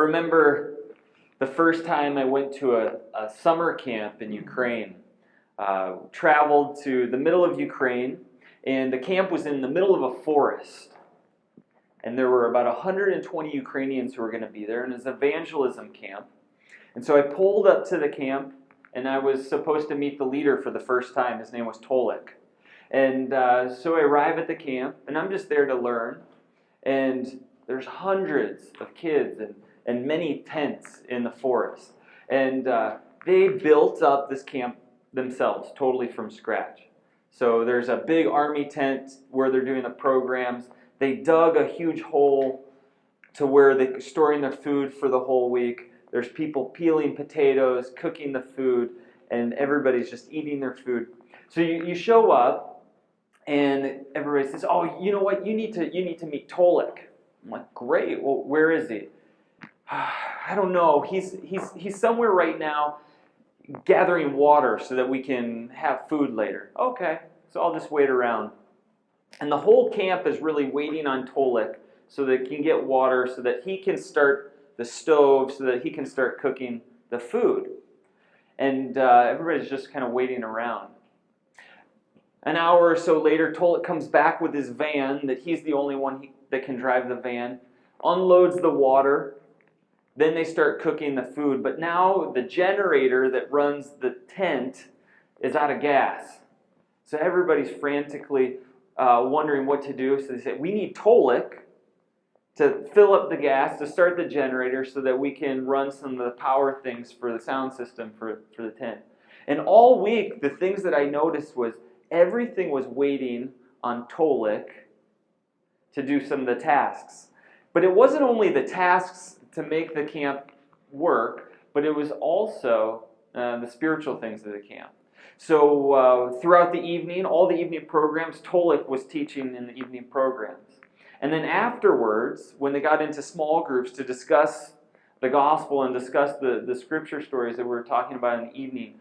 remember the first time I went to a summer camp in Ukraine. Traveled to the middle of Ukraine, and the camp was in the middle of a forest. And there were about 120 Ukrainians who were going to be there, and it was an evangelism camp. And so I pulled up to the camp, and I was supposed to meet the leader for the first time. His name was Tolik. And so I arrive at the camp, and I'm just there to learn. And there's hundreds of kids and many tents in the forest. And they built up this camp themselves, totally from scratch. So there's a big army tent where they're doing the programs. They dug a huge hole to where they're storing their food for the whole week. There's people peeling potatoes, cooking the food, and everybody's just eating their food. So you show up, and everybody says, "Oh, you know what? You need to meet Tolik." I'm like, "Great. Well, where is he?" I don't know. He's somewhere right now, gathering water so that we can have food later. Okay, so I'll just wait around. And the whole camp is really waiting on Tolik so that he can get water, so that he can start the stove, so that he can start cooking the food. And everybody's just kind of waiting around. An hour or so later, Tolik comes back with his van, that he's the only one that can drive the van, unloads the water. Then they start cooking the food. But now the generator that runs the tent is out of gas. So everybody's frantically wondering what to do. So they say, we need Tolik to fill up the gas, to start the generator so that we can run some of the power things for the sound system for the tent. And all week, the things that I noticed was everything was waiting on Tolik to do some of the tasks. But it wasn't only the tasks to make the camp work, but it was also the spiritual things of the camp. So throughout the evening, all the evening programs, Tolik was teaching in the evening programs. And then afterwards, when they got into small groups to discuss the gospel and discuss the scripture stories that we were talking about in the evening,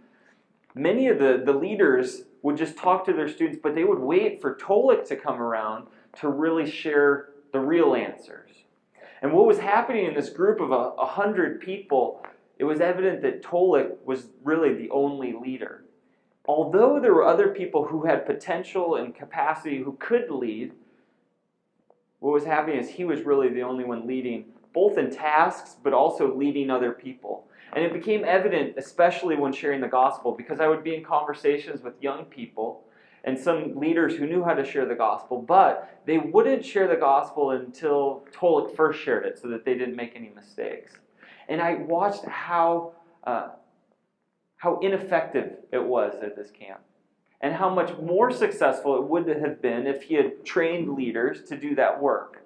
many of the leaders would just talk to their students, but they would wait for Tolik to come around to really share the real answers. And what was happening in this group of 100 people, it was evident that Tolik was really the only leader. Although there were other people who had potential and capacity who could lead, what was happening is he was really the only one leading, both in tasks, but also leading other people. And it became evident, especially when sharing the gospel, because I would be in conversations with young people and some leaders who knew how to share the gospel, but they wouldn't share the gospel until Tolik first shared it so that they didn't make any mistakes. And I watched how ineffective it was at this camp, and how much more successful it would have been if he had trained leaders to do that work.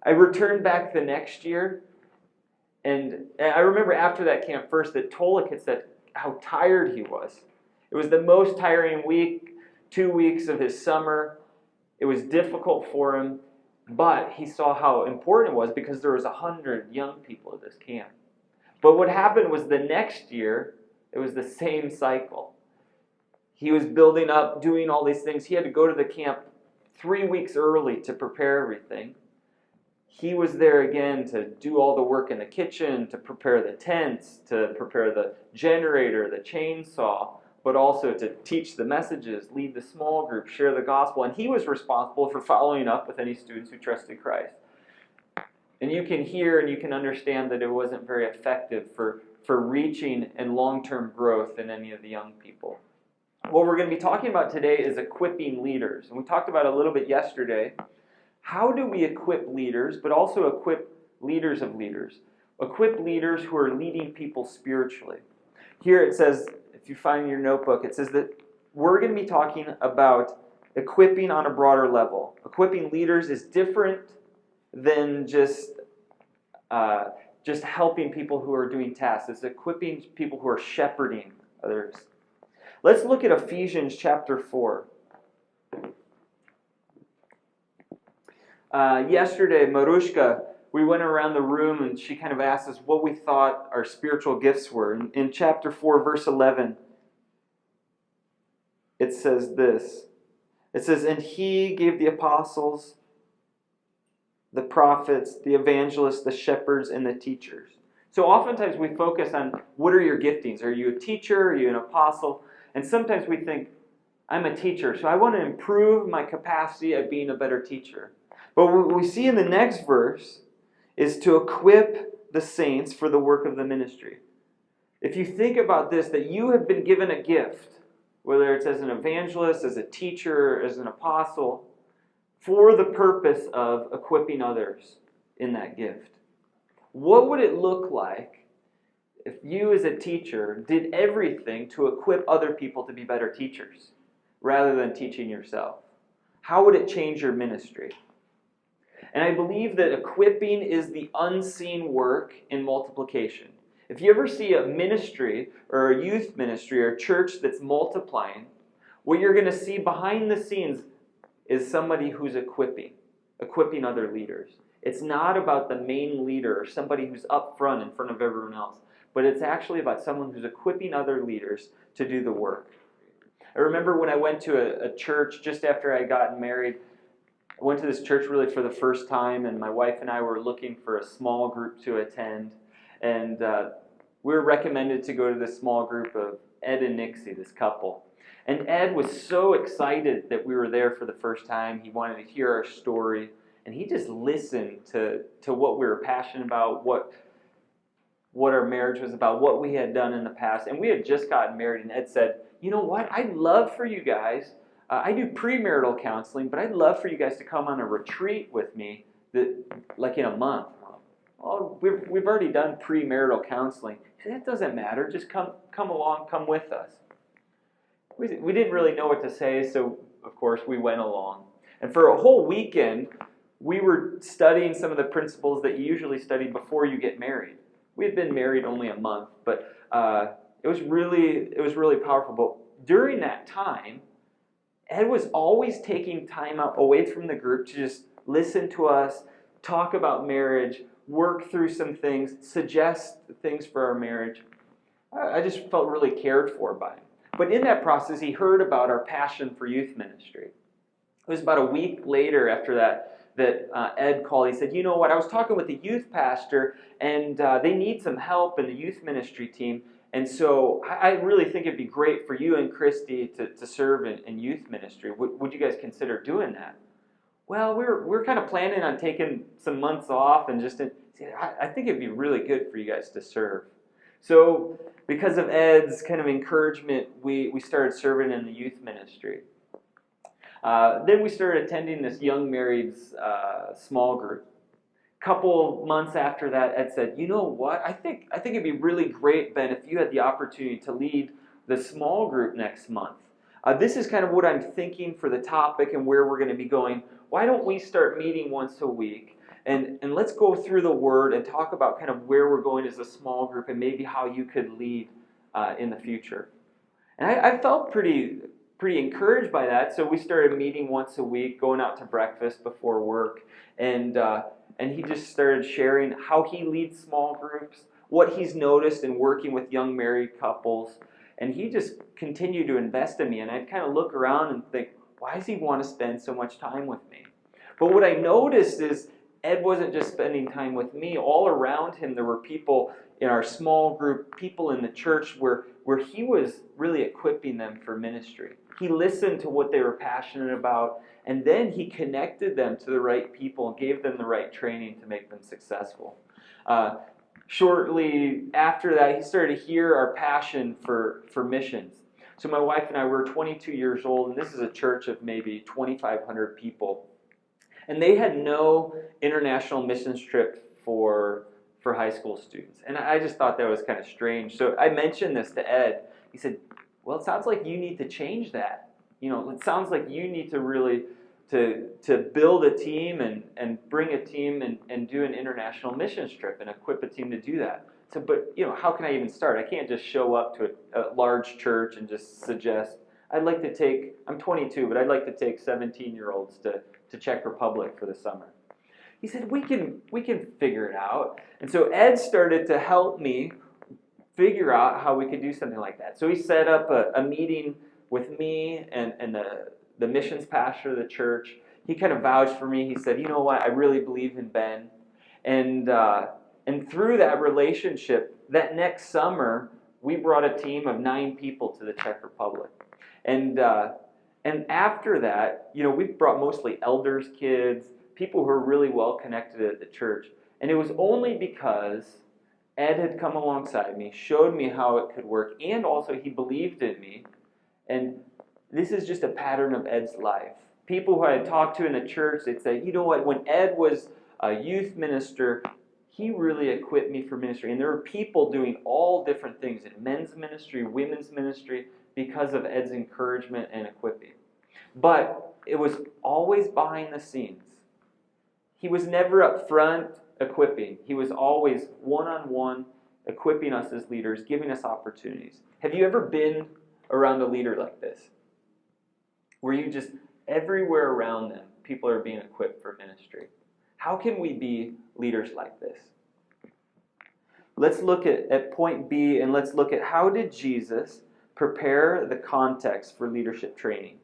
I returned back the next year, and I remember after that camp first that Tolik had said how tired he was. It was the most tiring week, 2 weeks of his summer. It was difficult for him, but he saw how important it was because there was 100 young people at this camp. But what happened was the next year, it was the same cycle. He was building up, doing all these things. He had to go to the camp 3 weeks early to prepare everything. He was there again to do all the work in the kitchen, to prepare the tents, to prepare the generator, the chainsaw, but also to teach the messages, lead the small group, share the gospel. And he was responsible for following up with any students who trusted Christ. And you can hear and you can understand that it wasn't very effective for reaching and long-term growth in any of the young people. What we're going to be talking about today is equipping leaders. And we talked about it a little bit yesterday. How do we equip leaders, but also equip leaders of leaders? Equip leaders who are leading people spiritually. Here it says, if you find in your notebook, it says that we're going to be talking about equipping on a broader level. Equipping leaders is different than just helping people who are doing tasks. It's equipping people who are shepherding others. Let's look at Ephesians chapter 4. Yesterday, Marushka, we went around the room and she kind of asked us what we thought our spiritual gifts were. In chapter 4, verse 11, it says this. It says, and he gave the apostles, the prophets, the evangelists, the shepherds, and the teachers. So oftentimes we focus on what are your giftings? Are you a teacher? Are you an apostle? And sometimes we think, I'm a teacher, so I want to improve my capacity at being a better teacher. But what we see in the next verse is to equip the saints for the work of the ministry. If you think about this, that you have been given a gift, whether it's as an evangelist, as a teacher, as an apostle, for the purpose of equipping others in that gift. What would it look like if you as a teacher did everything to equip other people to be better teachers rather than teaching yourself? How would it change your ministry? And I believe that equipping is the unseen work in multiplication. If you ever see a ministry or a youth ministry or a church that's multiplying, what you're going to see behind the scenes is somebody who's equipping other leaders. It's not about the main leader or somebody who's up front in front of everyone else, but it's actually about someone who's equipping other leaders to do the work. I remember when I went to a church just after I got married. I went to this church really for the first time, and my wife and I were looking for a small group to attend. And we were recommended to go to this small group of Ed and Nixie, this couple. And Ed was so excited that we were there for the first time. He wanted to hear our story. And he just listened to what we were passionate about, what our marriage was about, what we had done in the past. And we had just gotten married, and Ed said, you know what, I'd love for you guys, I do premarital counseling, but I'd love for you guys to come on a retreat with me like in a month. Oh, we've already done premarital counseling. That doesn't matter. Just come along, come with us. We didn't really know what to say, so of course we went along. And for a whole weekend, we were studying some of the principles that you usually study before you get married. We had been married only a month, but it was really powerful. But during that time, Ed was always taking time out away from the group to just listen to us, talk about marriage, work through some things, suggest things for our marriage. I just felt really cared for by him. But in that process, he heard about our passion for youth ministry. It was about a week later after that Ed called. He said, you know what, I was talking with the youth pastor, and they need some help in the youth ministry team. And so I really think it'd be great for you and Christy to serve in youth ministry. Would you guys consider doing that? Well, we're kind of planning on taking some months off and I think it'd be really good for you guys to serve. So because of Ed's kind of encouragement, we started serving in the youth ministry. Then we started attending this young marrieds small group. Couple months after that, Ed said, you know what, I think it'd be really great, Ben, if you had the opportunity to lead the small group next month. This is kind of what I'm thinking for the topic and where we're going to be going. Why don't we start meeting once a week, and let's go through the Word and talk about kind of where we're going as a small group and maybe how you could lead in the future. And I felt pretty encouraged by that, so we started meeting once a week, going out to breakfast before work, and he just started sharing how he leads small groups, what he's noticed in working with young married couples, and he just continued to invest in me. And I'd kind of look around and think, why does he want to spend so much time with me? But what I noticed is Ed wasn't just spending time with me. All around him, there were people in our small group, people in the church where he was really equipping them for ministry. He listened to what they were passionate about, and then he connected them to the right people and gave them the right training to make them successful. Shortly after that, he started to hear our passion for missions. So my wife and I were 22 years old, and this is a church of maybe 2,500 people. And they had no international missions trip for high school students. And I just thought that was kind of strange. So I mentioned this to Ed. He said, well, it sounds like you need to change that. You know, it sounds like you need to really to build a team and bring a team and do an international missions trip and equip a team to do that. So, but, you know, how can I even start? I can't just show up to a large church and just suggest, I'm 22, but I'd like to take 17-year-olds to Czech Republic for the summer. He said, we can figure it out. And so Ed started to help me figure out how we could do something like that. So he set up a meeting with me and the missions pastor of the church. he kind of vouched for me. He said, you know what, I really believe in Ben. And through that relationship, that next summer, we brought a team of 9 people to the Czech Republic. And after that, we brought mostly elders, kids, people who are really well connected at the church. And it was only because Ed had come alongside me, showed me how it could work, and also he believed in me. And this is just a pattern of Ed's life. People who I had talked to in the church, they'd say, you know what, when Ed was a youth minister, he really equipped me for ministry. And there were people doing all different things in men's ministry, women's ministry, because of Ed's encouragement and equipping. But it was always behind the scenes. He was never up front equipping. He was always one-on-one equipping us as leaders, giving us opportunities. Have you ever been around a leader like this? Where you just, everywhere around them, people are being equipped for ministry. How can we be leaders like this? Let's look at point B, and let's look at how did Jesus prepare the context for leadership training.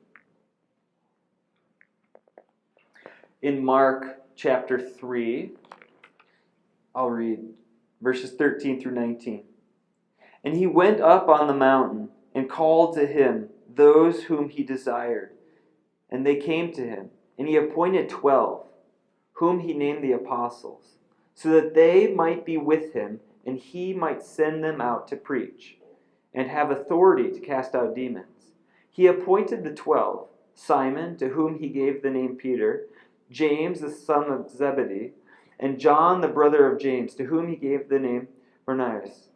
In Mark chapter 3, I'll read verses 13 through 19. And he went up on the mountain and called to him those whom he desired. And they came to him. And he appointed 12, whom he named the apostles, so that they might be with him, and he might send them out to preach, and have authority to cast out demons. He appointed the 12, Simon, to whom he gave the name Peter, James the son of Zebedee, and John the brother of James, to whom he gave the name Boanerges,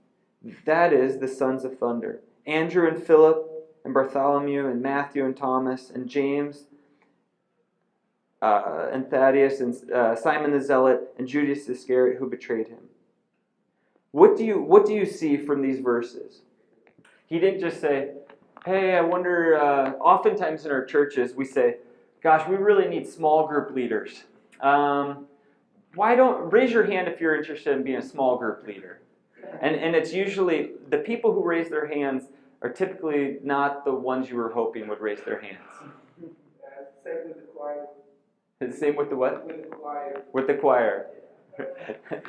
that is, the sons of thunder, Andrew and Philip, and Bartholomew, and Matthew and Thomas, and James, and Thaddeus, and Simon the Zealot, and Judas Iscariot, who betrayed him. What do you see from these verses? He didn't just say, hey, I wonder, oftentimes in our churches we say, gosh, we really need small group leaders. Why don't, raise your hand if you're interested in being a small group leader. And it's usually, the people who raise their hands are typically not the ones you were hoping would raise their hands. Same with the choir. The same with the what? With the choir. With the choir.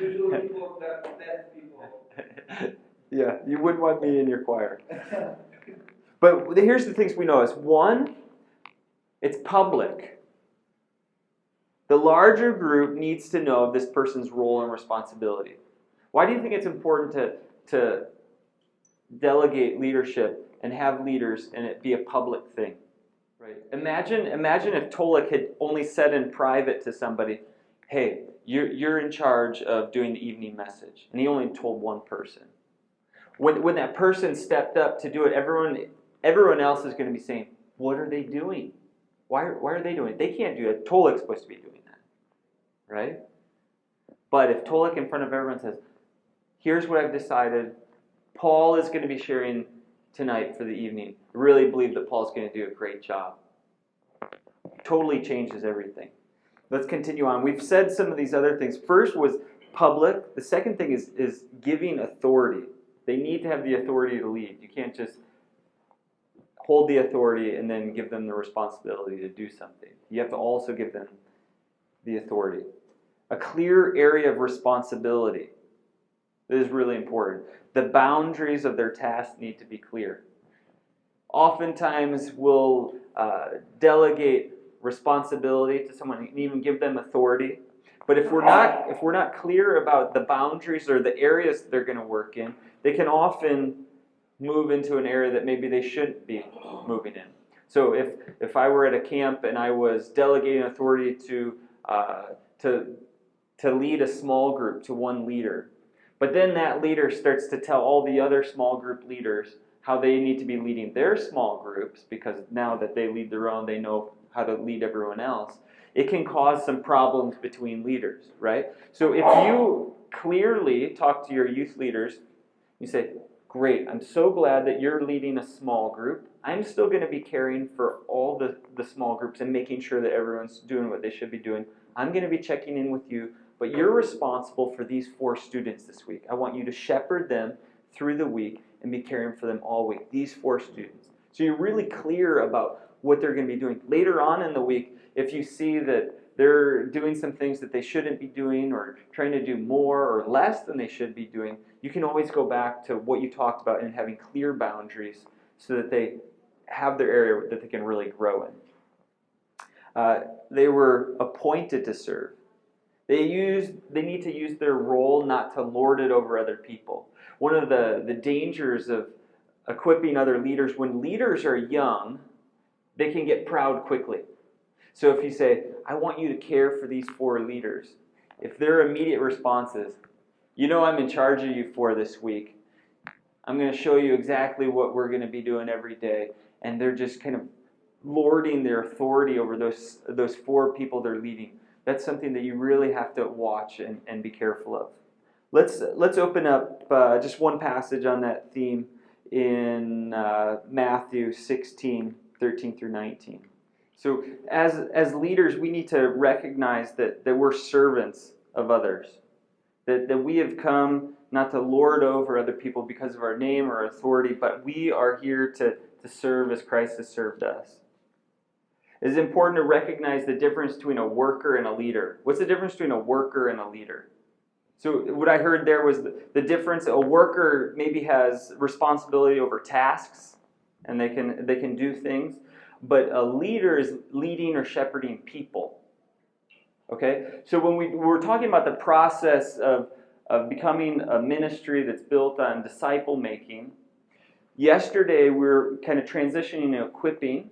Usually people that deaf people. Yeah, you wouldn't want me in your choir. But here's the things we notice. One, it's public. The larger group needs to know this person's role and responsibility. Why do you think it's important to delegate leadership and have leaders and it be a public thing? Right. Imagine if Tolik had only said in private to somebody, hey, you're in charge of doing the evening message. And he only told one person. When that person stepped up to do it, everyone else is going to be saying, what are they doing? Why are they doing it? They can't do it. Tolik's supposed to be doing that. Right? But if Tolik in front of everyone says, here's what I've decided, Paul is going to be sharing tonight for the evening. I really believe that Paul's going to do a great job. Totally changes everything. Let's continue on. We've said some of these other things. First was public. The second thing is giving authority. They need to have the authority to lead. You can't just hold the authority and then give them the responsibility to do something. You have to also give them the authority. A clear area of responsibility. This is really important. The boundaries of their task need to be clear. Oftentimes we'll delegate responsibility to someone and even give them authority. But if we're not clear about the boundaries or the areas they're going to work in, they can often move into an area that maybe they shouldn't be moving in. So if I were at a camp and I was delegating authority to lead a small group to one leader, but then that leader starts to tell all the other small group leaders how they need to be leading their small groups, because now that they lead their own, they know how to lead everyone else, it can cause some problems between leaders, right? So if you clearly talk to your youth leaders, you say, great, I'm so glad that you're leading a small group. I'm still going to be caring for all the small groups and making sure that everyone's doing what they should be doing. I'm going to be checking in with you, but you're responsible for these 4 students this week. I want you to shepherd them through the week and be caring for them all week. These 4 students. So you're really clear about what they're going to be doing. Later on in the week, if you see that they're doing some things that they shouldn't be doing or trying to do more or less than they should be doing, you can always go back to what you talked about and having clear boundaries so that they have their area that they can really grow in. They were appointed to serve. They need to use their role not to lord it over other people. One of the dangers of equipping other leaders, when leaders are young, they can get proud quickly. So if you say, I want you to care for these 4 leaders, if their immediate response is, I'm in charge of you 4 this week, I'm going to show you exactly what we're going to be doing every day, and they're just kind of lording their authority over those 4 people they're leading, that's something that you really have to watch and be careful of. Let's open up just one passage on that theme in Matthew 16, 13 through 19. So as leaders, we need to recognize that we're servants of others. That we have come not to lord over other people because of our name or authority, but we are here to serve as Christ has served us. It is important to recognize the difference between a worker and a leader. What's the difference between a worker and a leader? So what I heard there was the difference. A worker maybe has responsibility over tasks, and they can do things. But a leader is leading or shepherding people. Okay? So when we're talking about the process of becoming a ministry that's built on disciple making, yesterday we were kind of transitioning to equipping.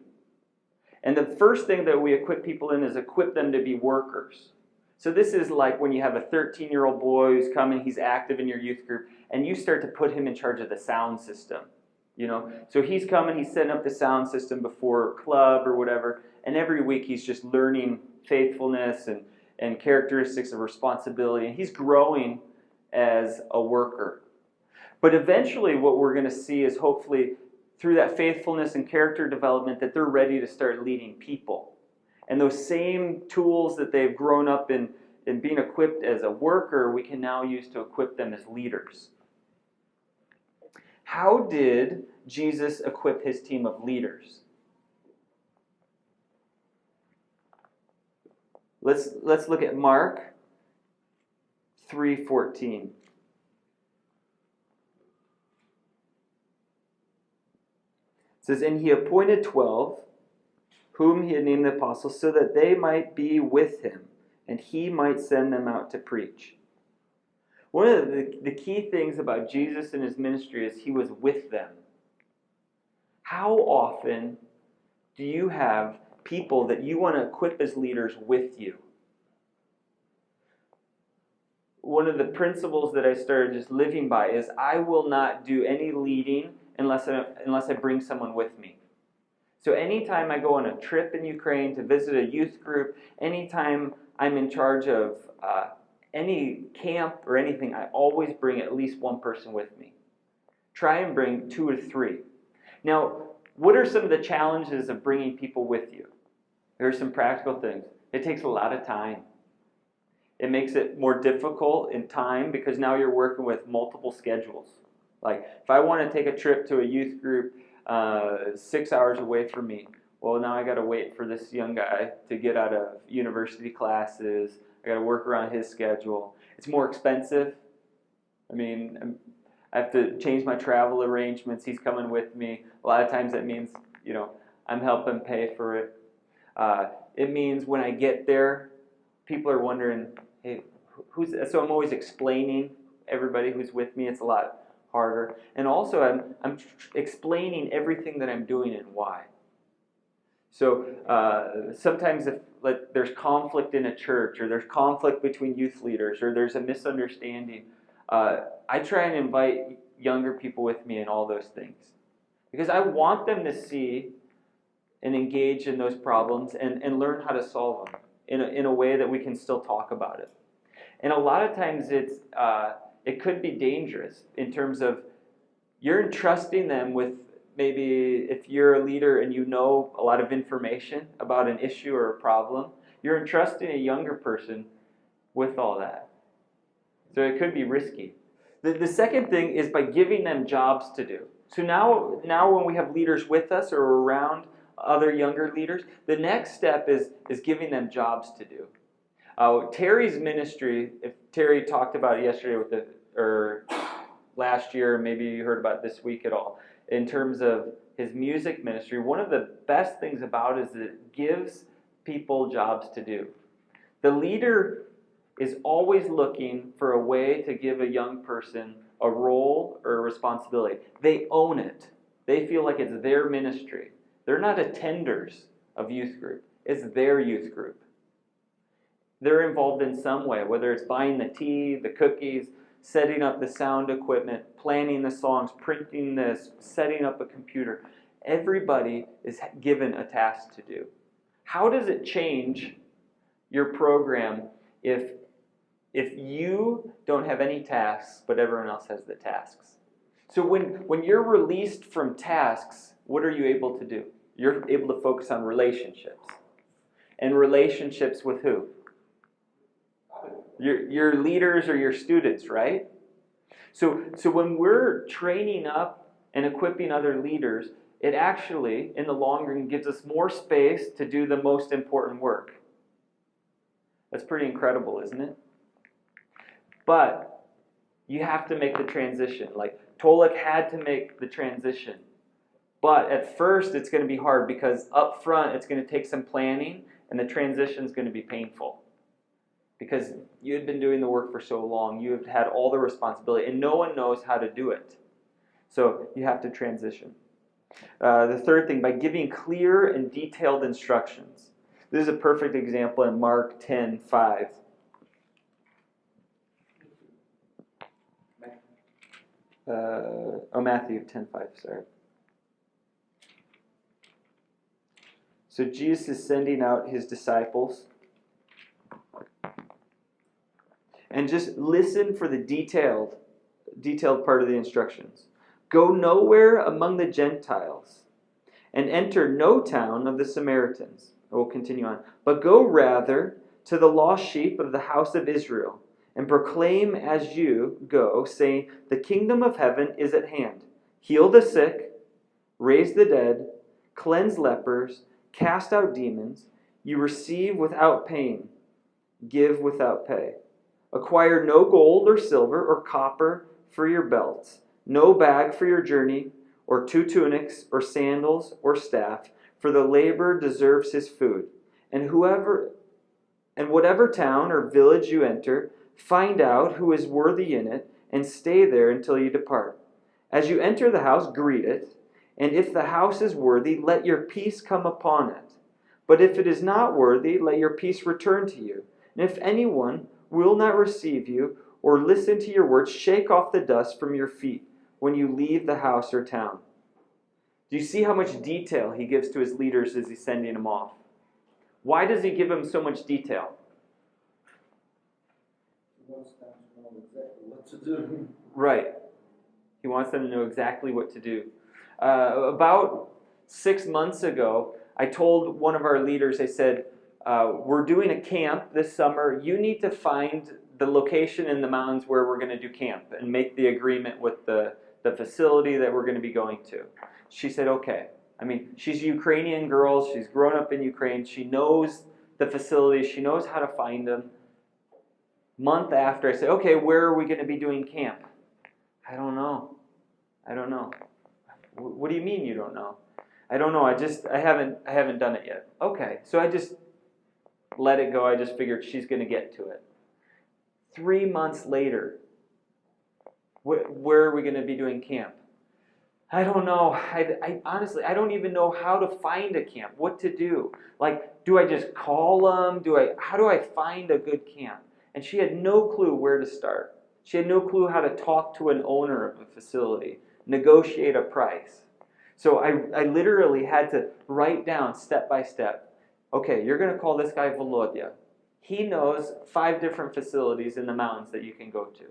And the first thing that we equip people in is equip them to be workers. So this is like when you have a 13-year-old boy who's coming, he's active in your youth group, and you start to put him in charge of the sound system. So he's coming, he's setting up the sound system before club or whatever, and every week he's just learning faithfulness and characteristics of responsibility, and he's growing as a worker. But eventually what we're going to see is hopefully through that faithfulness and character development that they're ready to start leading people. And those same tools that they've grown up in being equipped as a worker, we can now use to equip them as leaders. How did Jesus equip his team of leaders? Let's look at Mark 3:14. It says, "And he appointed 12, whom he had named the apostles, so that they might be with him, and he might send them out to preach." One of the key things about Jesus and his ministry is he was with them. How often do you have people that you want to equip as leaders with you? One of the principles that I started just living by is I will not do any leading unless I bring someone with me. So anytime I go on a trip in Ukraine to visit a youth group, anytime I'm in charge of any camp or anything, I always bring at least one person with me. Try and bring 2 or 3. Now, what are some of the challenges of bringing people with you? There are some practical things. It takes a lot of time. It makes it more difficult in time because now you're working with multiple schedules. Like, if I want to take a trip to a youth group 6 hours away from me, well, now I got to wait for this young guy to get out of university classes. I got to work around his schedule. It's more expensive. I mean, I have to change my travel arrangements. He's coming with me. A lot of times that means, I'm helping pay for it. It means when I get there, people are wondering, hey, so I'm always explaining everybody who's with me. It's a lot harder. And also I'm explaining everything that I'm doing and why. So sometimes if there's conflict in a church, or there's conflict between youth leaders, or there's a misunderstanding, I try and invite younger people with me in all those things. Because I want them to see and engage in those problems and learn how to solve them in a way that we can still talk about it. And a lot of times it could be dangerous in terms of you're entrusting them with, maybe if you're a leader and you know a lot of information about an issue or a problem, you're entrusting a younger person with all that. So it could be risky. The second thing is by giving them jobs to do. So now when we have leaders with us or around other younger leaders, the next step is giving them jobs to do. Terry's ministry, if Terry talked about it yesterday or last year, maybe you heard about it this week at all, in terms of his music ministry, one of the best things about it is that it gives people jobs to do. The leader is always looking for a way to give a young person a role or a responsibility. They own it. They feel like it's their ministry. They're not attenders of youth group. It's their youth group. They're involved in some way, whether it's buying the tea, the cookies, setting up the sound equipment, planning the songs, printing this, setting up a computer. Everybody is given a task to do. How does it change your program if you don't have any tasks, but everyone else has the tasks? So when you're released from tasks, what are you able to do? You're able to focus on relationships. And relationships with who? Your leaders or your students, right? So when we're training up and equipping other leaders, it actually, in the long run, gives us more space to do the most important work. That's pretty incredible, isn't it? But you have to make the transition. Like Tolek had to make the transition. But at first, it's going to be hard because up front, it's going to take some planning, and the transition is going to be painful. Because you had been doing the work for so long, you have had all the responsibility, and no one knows how to do it. So you have to transition. The third thing, by giving clear and detailed instructions. This is a perfect example in Mark 10:5. Matthew 10:5, sorry. So Jesus is sending out his disciples. And just listen for the detailed part of the instructions. Go nowhere among the Gentiles, and enter no town of the Samaritans. I will continue on. But go rather to the lost sheep of the house of Israel, and proclaim as you go, saying, the kingdom of heaven is at hand. Heal the sick, raise the dead, cleanse lepers, cast out demons. You receive without pain, give without pay. Acquire no gold or silver or copper for your belts, no bag for your journey, or 2 tunics, or sandals, or staff, for the laborer deserves his food. And whatever town or village you enter, find out who is worthy in it, and stay there until you depart. As you enter the house, greet it, and if the house is worthy, let your peace come upon it. But if it is not worthy, let your peace return to you. And if anyone will not receive you or listen to your words, shake off the dust from your feet when you leave the house or town. Do you see how much detail he gives to his leaders as he's sending them off? Why does he give them so much detail? He wants them to know exactly what to do. Right. He wants them to know exactly what to do. About 6 months ago, I told one of our leaders, I said, we're doing a camp this summer. You need to find the location in the mountains where we're going to do camp and make the agreement with the facility that we're going to be going to. She said, okay. I mean, she's a Ukrainian girl. She's grown up in Ukraine. She knows the facilities. She knows how to find them. Month after, I said, okay, where are we going to be doing camp? I don't know. What do you mean you don't know? I don't know. I haven't done it yet. Okay, so I just let it go. I just figured she's going to get to it. 3 months later, where are we going to be doing camp? I don't know. I honestly, I don't even know how to find a camp, what to do. Like, do I just call them? How do I find a good camp? And she had no clue where to start. She had no clue how to talk to an owner of a facility, negotiate a price. So I literally had to write down step by step. Okay, you're going to call this guy Volodya. He knows 5 different facilities in the mountains that you can go to.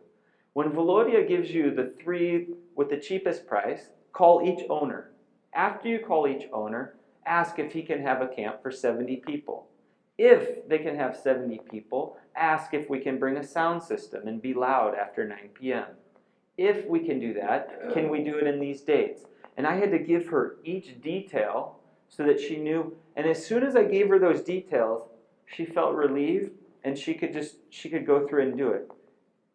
When Volodya gives you the 3 with the cheapest price, call each owner. After you call each owner, ask if he can have a camp for 70 people. If they can have 70 people, ask if we can bring a sound system and be loud after 9 p.m. if we can do that, can we do it in these dates? And I had to give her each detail so that she knew. And as soon as I gave her those details, she felt relieved, and she could go through and do it.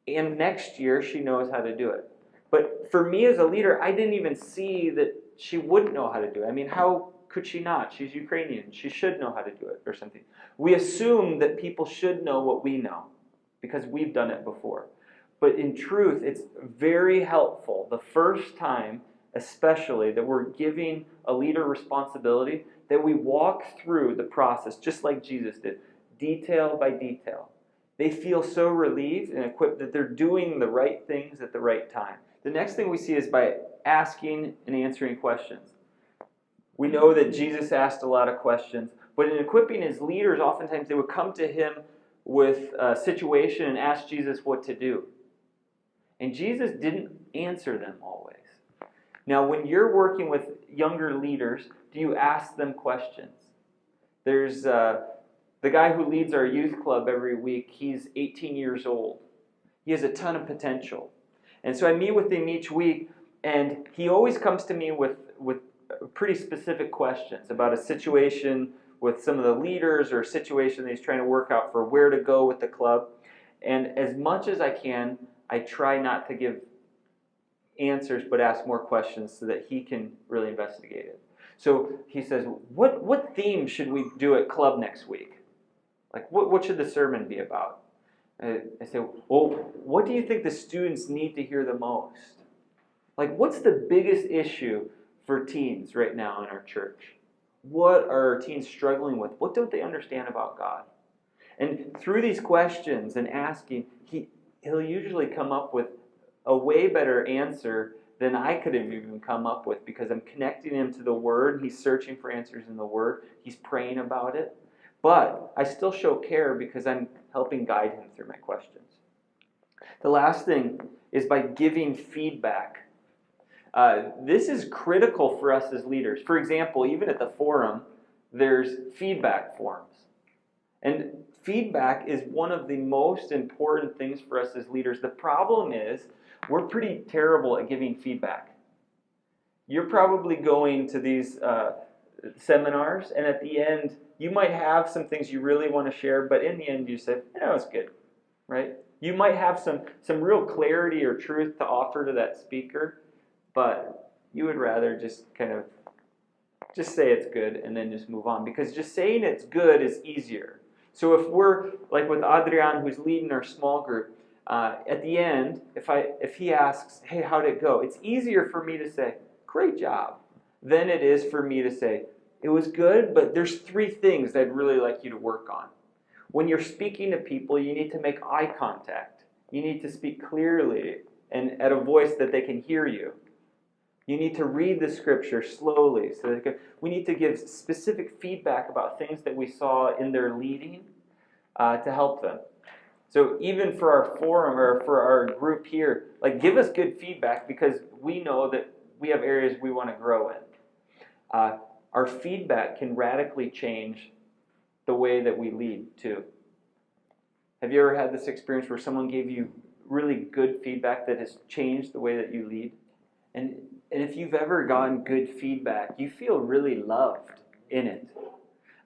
And next year, she knows how to do it. But for me as a leader, I didn't even see that she wouldn't know how to do it. I mean, how could she not? She's Ukrainian. She should know how to do it or something. We assume that people should know what we know because we've done it before. But in truth, it's very helpful the first time, especially, that we're giving a leader responsibility, that we walk through the process just like Jesus did, detail by detail. They feel so relieved and equipped that they're doing the right things at the right time. The next thing we see is by asking and answering questions. We know that Jesus asked a lot of questions, but in equipping his leaders, oftentimes they would come to him with a situation and ask Jesus what to do. And Jesus didn't answer them always. Now, when you're working with younger leaders, do you ask them questions? There's the guy who leads our youth club every week. He's 18 years old. He has a ton of potential. And so I meet with him each week, and he always comes to me with pretty specific questions about a situation with some of the leaders or a situation that he's trying to work out for where to go with the club. And as much as I can, I try not to give answers but ask more questions so that he can really investigate it. So he says, what theme should we do at club next week? Like, what should the sermon be about? I say, well, what do you think the students need to hear the most? Like, what's the biggest issue for teens right now in our church? What are teens struggling with? What don't they understand about God? And through these questions and asking, he'll usually come up with a way better answer than I could have even come up with, because I'm connecting him to the Word. He's searching for answers in the Word. He's praying about it. But I still show care because I'm helping guide him through my questions. The last thing is by giving feedback. This is critical for us as leaders. For example, even at the forum, there's feedback forums. And feedback is one of the most important things for us as leaders. The problem is we're pretty terrible at giving feedback. You're probably going to these seminars, and at the end, you might have some things you really want to share, but in the end you say, it's good, right? You might have some real clarity or truth to offer to that speaker, but you would rather just just say it's good and then just move on, because just saying it's good is easier. So if we're like with Adrian, who's leading our small group, at the end, if he asks, hey, how'd it go? It's easier for me to say, great job, than it is for me to say, it was good, but there's 3 things I'd really like you to work on. When you're speaking to people, you need to make eye contact. You need to speak clearly and at a voice that they can hear you. You need to read the scripture slowly. We need to give specific feedback about things that we saw in their leading to help them. So even for our forum or for our group here, give us good feedback, because we know that we have areas we want to grow in. Our feedback can radically change the way that we lead too. Have you ever had this experience where someone gave you really good feedback that has changed the way that you lead? And if you've ever gotten good feedback, you feel really loved in it.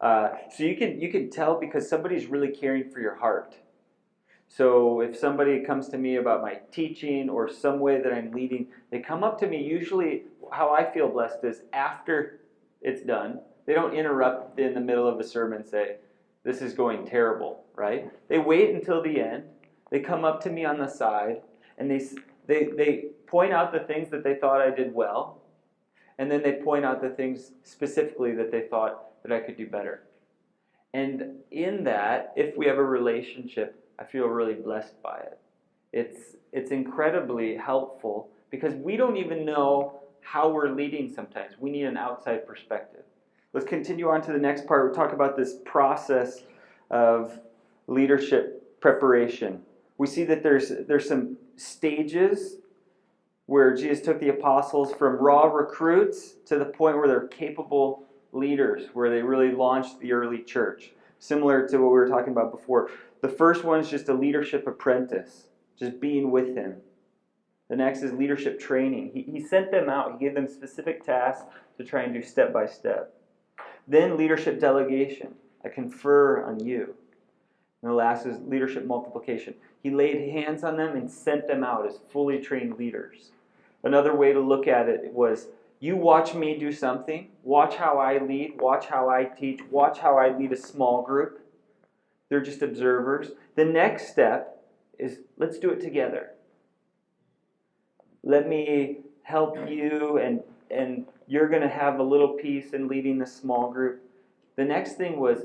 So you can tell because somebody's really caring for your heart. So if somebody comes to me about my teaching or some way that I'm leading, they come up to me. Usually how I feel blessed is after it's done. They don't interrupt in the middle of a sermon and say, this is going terrible, right? They wait until the end. They come up to me on the side, and they point out the things that they thought I did well, and then they point out the things specifically that they thought that I could do better. And in that, if we have a relationship, I feel really blessed by it. It's incredibly helpful because we don't even know how we're leading sometimes. We need an outside perspective. Let's continue on to the next part. We'll talk about this process of leadership preparation. We see that there's some stages where Jesus took the apostles from raw recruits to the point where they're capable leaders, where they really launched the early church. Similar to what we were talking about before. The first one is just a leadership apprentice, just being with him. The next is leadership training. He sent them out. He gave them specific tasks to try and do step by step. Then leadership delegation. I confer on you. And the last is leadership multiplication. He laid hands on them and sent them out as fully trained leaders. Another way to look at it was, you watch me do something. Watch how I lead. Watch how I teach. Watch how I lead a small group. They're just observers. The next step is, let's do it together. Let me help you, and you're going to have a little piece in leading the small group. The next thing was,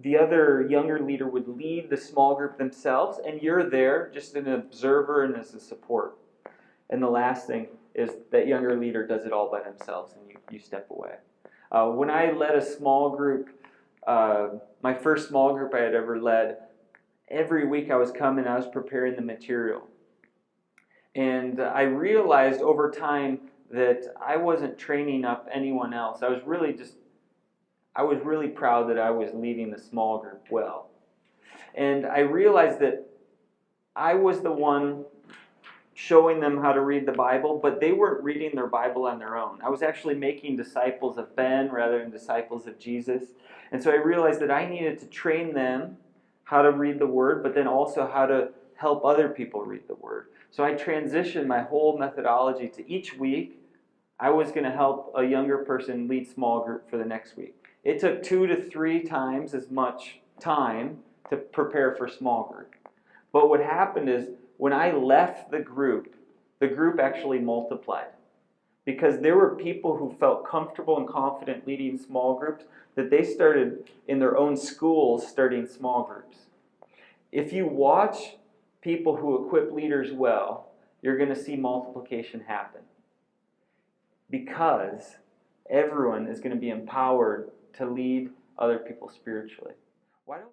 the other younger leader would lead the small group themselves, and you're there just an observer and as a support. And the last thing is that younger leader does it all by themselves, and you step away. When I led a small group, my first small group I had ever led, every week I was coming, I was preparing the material. And I realized over time that I wasn't training up anyone else. I was really proud that I was leading the small group well. And I realized that I was the one showing them how to read the Bible, but they weren't reading their Bible on their own. I was actually making disciples of Ben rather than disciples of Jesus. And so I realized that I needed to train them how to read the Word, but then also how to help other people read the Word. So I transitioned my whole methodology to each week, I was going to help a younger person lead small group for the next week. It took 2 to 3 times as much time to prepare for small group. But what happened is, when I left the group actually multiplied. Because there were people who felt comfortable and confident leading small groups, that they started in their own schools starting small groups. If you watch people who equip leaders well, you're going to see multiplication happen. Because everyone is going to be empowered to lead other people spiritually. Why don't